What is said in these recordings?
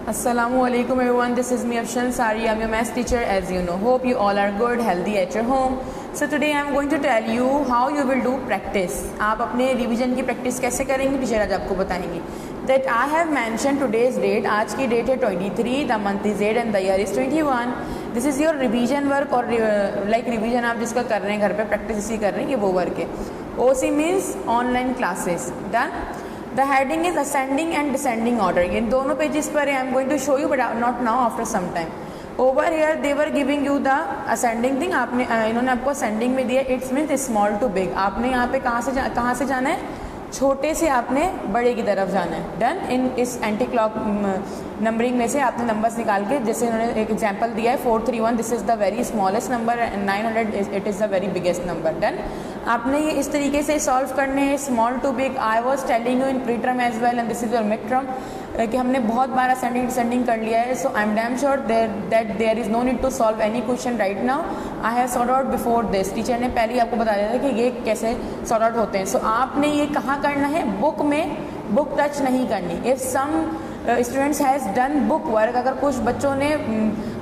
Assalamualaikum everyone, this is me Afshan Sari. I'm your math teacher as you know. Hope you all are good, healthy at your home. So today I'm going to tell you how you will do practice. आप अपने revision की practice कैसे करेंगे teacher आज आपको बताएंगी. That I have mentioned today's date. आज की डेट है 23, the month is 8 and the year is 21. This is your revision work और like revision आप जिसका कर रहे हैं घर पे प्रैक्टिस इसी कर रहे हैं ये वो वर्क है. OC means online classes. Done. The heading is ascending and descending order. इन दोनों पेजेस पर I am going to show you but not now, after some time. Over here they were giving you the ascending thing. आपने इन्होंने आपको ascending में दिया. It means small to big. आपने यहाँ पे कहाँ से जाना है, छोटे से आपने बड़े की तरफ जाना है. डन. इन इस एंटी क्लॉक नंबरिंग में से आपने नंबर्स निकाल के, जैसे इन्होंने एक एग्जांपल दिया है 431, this is the very smallest number and 900 it is the very biggest number. Done. आपने ये इस तरीके से सॉल्व करने हैं, small to big. I was telling you in pre term as well and this is your mid term कि हमने बहुत बार असेंडिंग डिसेंडिंग कर लिया है. So I am damn sure that there is no need to solve any question right now. I have sort out before this. Teacher ने पहले ही आपको बता दिया था कि ये कैसे सॉर्ट आउट होते हैं. सो आपने ये कहाँ करना है, बुक में. बुक टच नहीं करनी. If some students has done book work, अगर कुछ बच्चों ने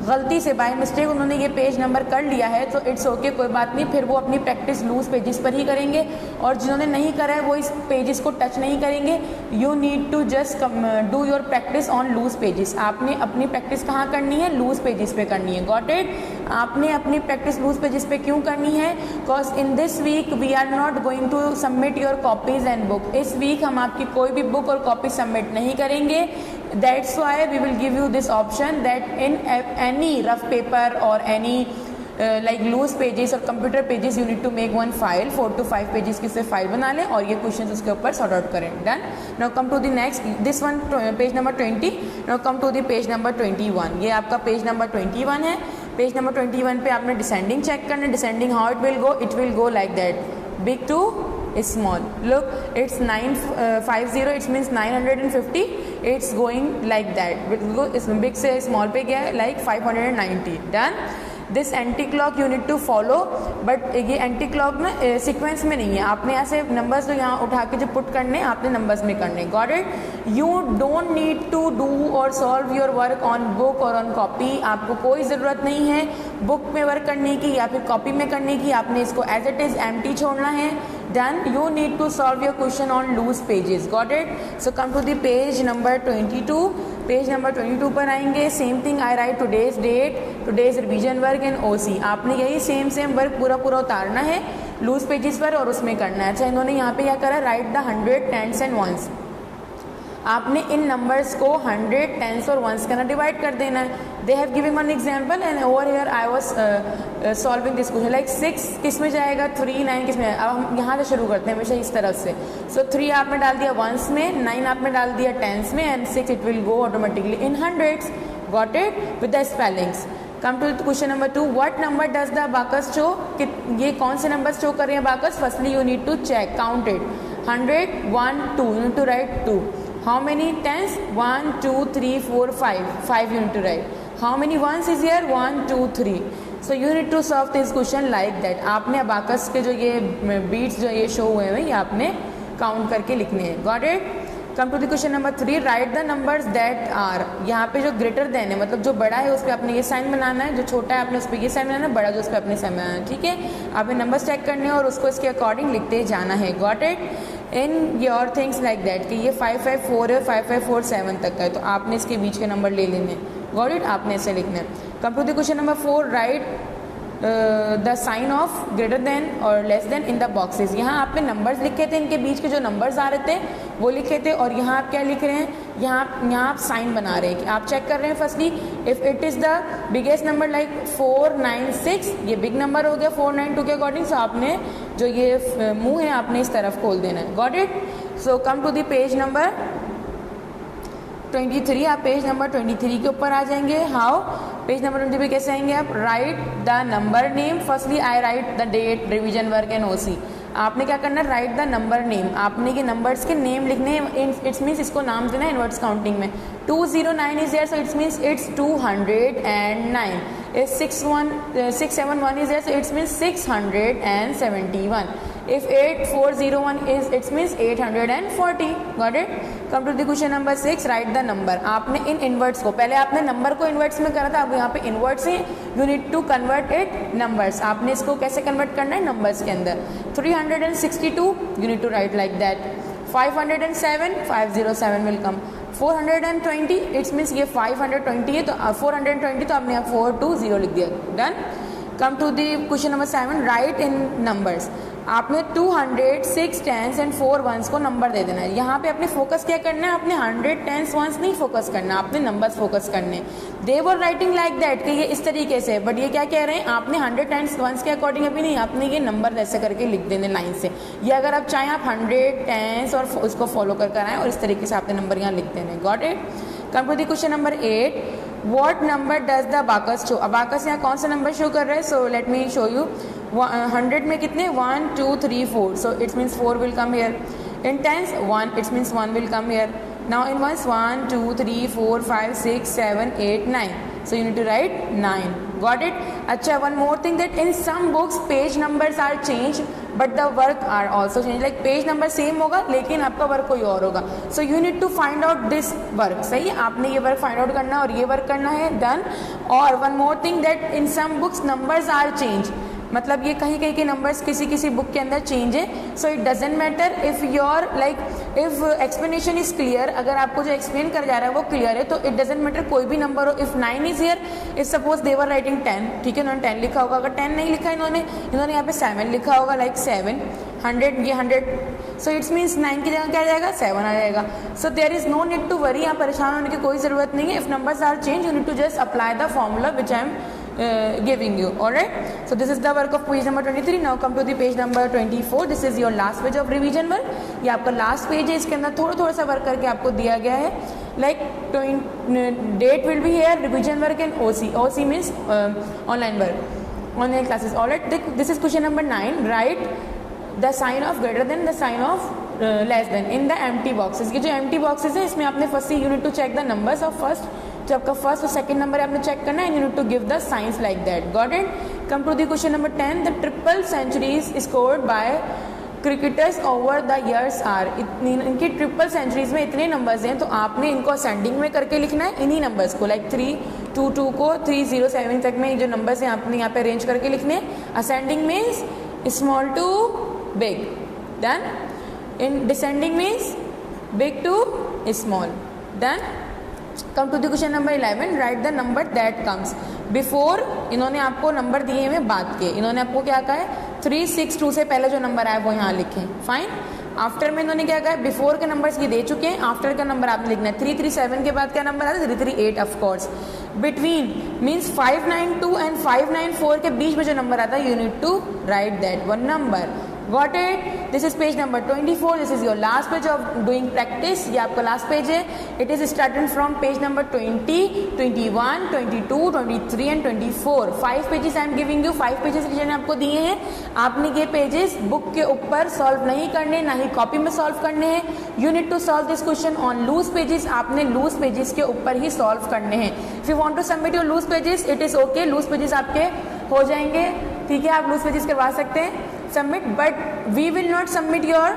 गलती से बाय मिस्टेक उन्होंने ये पेज नंबर कर लिया है तो इट्स ओके, कोई बात नहीं. फिर वो अपनी प्रैक्टिस लूज पेजेस पर ही करेंगे और जिन्होंने नहीं करा है वो इस पेजेस को टच नहीं करेंगे. You need to just do your practice on loose pages. आपने अपनी प्रैक्टिस कहाँ करनी है, लूज पेजेस पे करनी है. Got it. आपने अपनी प्रैक्टिस लूज पेजेस पे क्यों करनी है, because in this week we are not going to submit your copies and book. इस वीक हम आपकी कोई भी बुक और कॉपी सबमिट नहीं करेंगे. That's why we will give you this option that in any rough paper or any like loose pages or computer pages you need to make one file. 4 to 5 pages की सिर्फ file बना लें और ये questions उसके ऊपर sort out करें. Done. Now come to the next, this one page number 20. Now come to the page number 21. ये आपका पेज नंबर 21 है. पेज नंबर 21 पे आपने डिसेंडिंग चेक करना है. Descending how it will go like that, big to small. Look, it's 950, it means 950. It's going like that. Big से small पे गया है like 590. Done. This anti clock you need to follow, but ये anti clock ना sequence में नहीं है. आपने ऐसे नंबर्स जो यहाँ उठा के जो पुट करने आपने नंबर्स में करने. Got it. You don't need to do और solve your work on book और ऑन कॉपी. आपको कोई ज़रूरत नहीं है बुक में वर्क करने की या फिर कॉपी में करने की. आपने इसको एज इट इज़ एम्प्टी छोड़ना है. Done. You need to solve your question on loose pages. Got it? So come to the page number 22. Page number 22 पर आएंगे. Same thing I write today's date, today's revision work and OC. आपने यही same work पूरा उतारना है loose pages पर और उसमें करना है. अच्छा, इन्होंने यहाँ पे क्या करा, write the 100 tens and ones. आपने इन नंबर्स को 100 टेंस और वंस का ना डिवाइड कर देना है. They have given one example and over here I was solving this question. Like 6 किस में जाएगा, 3 9 किस में. अब हम यहाँ से शुरू करते हैं हमेशा इस तरफ से. सो 3 आपने डाल दिया वंस में, 9 आपने डाल दिया टेंस में and 6 it will go automatically in hundreds. Got it with the spellings. Come to question number 2. What number does the abacus show. ये कौन से नंबर शो कर रहे हैं abacus. Firstly you need to check, count it. 100 1 2, you need to write 2. How many tens? 1 2 3 4 5. 5 you need to write. How many ones is here? 1 2 3. So you need to solve this question like that. आपने abacus के जो ये beats जो ये show हुए हैं ये आपने काउंट करके लिखने हैं. Got it? Come to the question number 3. Write the numbers that are. यहाँ पे जो ग्रेटर देन है मतलब जो बड़ा है उस पर आपने ये साइन बनाना है, जो छोटा है आपने उस पर ये साइन बनाना है, बड़ा जो उस पर आपने साइन बनाना है. ठीक है, आपने नंबर्स चेक करने हैं और उसको इसके अकॉर्डिंग लिखते जाना है. Got it. In your things like that कि ये 554 है, 5547 तक का है तो आपने इसके बीच के नंबर ले लेने. Got it. आपने ऐसे लिखना है. Come to the question number 4. Write the sign of greater than और less than in the boxes. यहाँ आपने नंबर्स लिखे थे, इनके बीच के जो नंबर्स आ रहे थे वो लिखे थे और यहाँ आप क्या लिख रहे हैं, यहाँ आप साइन बना रहे हैं कि आप चेक कर रहे हैं. Firstly if it is the biggest number like 496, ये बिग नंबर हो गया 492 के अकॉर्डिंग. सो आपने जो ये मुंह है आपने इस तरफ खोल देना है. Got it. So come to the page number 23. आप पेज नंबर 23 के ऊपर आ जाएंगे. हाउ, पेज नंबर 20 पे कैसे आएंगे आप. Write the number name. Firstly I write the date, revision work and OC. आपने क्या करना है, राइट द नंबर नेम. आपने ये नंबर्स के नेम लिखने हैं. इट्स मीन्स इसको नाम देना है इनवर्ट्स काउंटिंग में. 209 is there so it's means it's 209. If 671 is there, so it means 671. If 8401 is, it means 840. Got it? Come to the question number 6. Write the number. आपने इन inverts को, पहले आपने number को इनवर्ट्स में करा था, अब यहाँ पे इनवर्ट्स है, you need to convert it numbers. आपने इसको कैसे कन्वर्ट करना है? नंबर्स के अंदर. 362 you need to write like that. 507 507 will come. 420 it's means ये 520 है तो 420 तो आपने यहाँ 420 लिख दिया. Done. Come to the question number 7. Write in numbers. आपने 200 6 10s एंड 4 1s को नंबर दे देना है. यहाँ पे अपने फोकस क्या करना है? आपने 100 10s 1s नहीं फोकस करना, आपने नंबर्स फोकस करने. दे वर राइटिंग लाइक दैट कि ये इस तरीके से, बट ये क्या कह रहे हैं? आपने 100 10s 1s के अकॉर्डिंग अभी नहीं, आपने ये नंबर ऐसे करके लिख देने लाइन से. ये अगर आप चाहें आप 100 10s और उसको फॉलो कर कर आएँ और इस तरीके से आपने नंबर यहाँ लिख देने. Got it? Come to the question number 8. What number does the abacus show? Abacus यहाँ कौन सा नंबर शो कर रहा है? So let me show you. 100 में कितने? 1 2 3 4. So it's means 4 will come here. In tens 1, it's means 1 will come here. Now in ones 1 2 3 4 5 6 7 8 9. So you need to write 9. Got it? अच्छा, one more thing that in some books page numbers are changed but the work are also changed. Like page number same होगा लेकिन आपका work कोई और होगा. So you need to find out this work. सही है? आपने ये वर्क फाइंड आउट करना और ये वर्क करना है. डन. और one more thing that in some books numbers are changed. मतलब ये कहीं कहीं के नंबर्स किसी किसी बुक के अंदर चेंज है. So it doesn't matter if your like if explanation is clear. अगर आपको जो एक्सप्लेन कर जा रहा है वो क्लियर है तो इट डजेंट मैटर कोई भी नंबर हो. If 9 is here, if suppose they were writing 10, ठीक है, उन्होंने 10 लिखा होगा. अगर 10 नहीं लिखा इन्होंने यहाँ पे 7 लिखा होगा, लाइक 7. 100 ये 100, सो इट्स मीन्स 9 की जगह क्या आ जाएगा? 7 आ जाएगा. So there is no need to worry. यहाँ परेशान होने की कोई ज़रूरत नहीं है. If numbers are change you need to just apply the formula which I am giving you. Alright, so this is the work of page number 23. Now come to the page number 24. This is your last page of revision work. ये आपका last page है. इसके अंदर थोड़ा सा work करके आपको दिया गया है. Like date will be here, revision work and OC. OC means online work, online classes. Alright, this is question number 9. Write the sign of greater than, the sign of less than in the empty boxes. ये जो empty boxes है इसमें आपने first you need to check the numbers of first. जो आपका first और second number है आपने चेक करना है. You need to give the science like that. Got it? Come to the question number 10. The triple centuries scored by cricketers over the years are. इनकी triple centuries में इतने numbers हैं तो आपने इनको असेंडिंग में करके लिखना है इन्हीं नंबर्स को. लाइक 322 को 307 तक में जो नंबर्स हैं आपने यहाँ पे अरेंज करके लिखने. Ascending means small to big. Done. In descending means big to small. Done. Come to the question number 11. Write the number that comes before. इन्होंने आपको नंबर दिए हैं बाद के. इन्होंने आपको क्या कहा है? 362 से पहले जो नंबर आया वो यहाँ लिखें. फाइन. आफ्टर में इन्होंने क्या कहा है? बिफोर के नंबर्स ये दे चुके हैं, आफ्टर का नंबर आपने लिखना है. 337 के बाद क्या नंबर आता है? 338 of course. Between means 592 and 594 के बीच में जो नंबर आता है you need to write that one number. Got it? This is page number 24. This is your last page of doing practice. ये आपका last page है. It is starting from page number 20, 21, 22, 23 and 24. 5 pages I am giving you. 5 pages मैंने आपको दिए हैं. आपने ये pages book के ऊपर सॉल्व नहीं करने, ना ही कॉपी में सॉल्व करने हैं. You need to solve this question on loose pages. आपने loose pages के ऊपर ही सॉल्व करने हैं. If you want to submit your loose pages, it is okay. loose pages आपके हो जाएंगे. ठीक है, आप loose pages करवा सकते हैं submit. But we will not submit your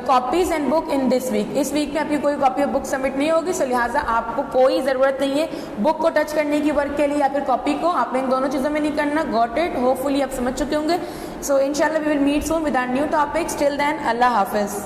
copies and book in this week. इस वीक में आपकी कोई कॉपी और बुक सबमिट नहीं होगी. सो लिहाजा आपको कोई ज़रूरत नहीं है बुक को टच करने की वर्क के लिए या फिर कॉपी को. आपने इन दोनों चीज़ों में नहीं करना. Got it? होपफुली आप समझ चुके होंगे. सो इंशाल्लाह we will meet soon with our new topics. Till then अल्लाह हाफिज़.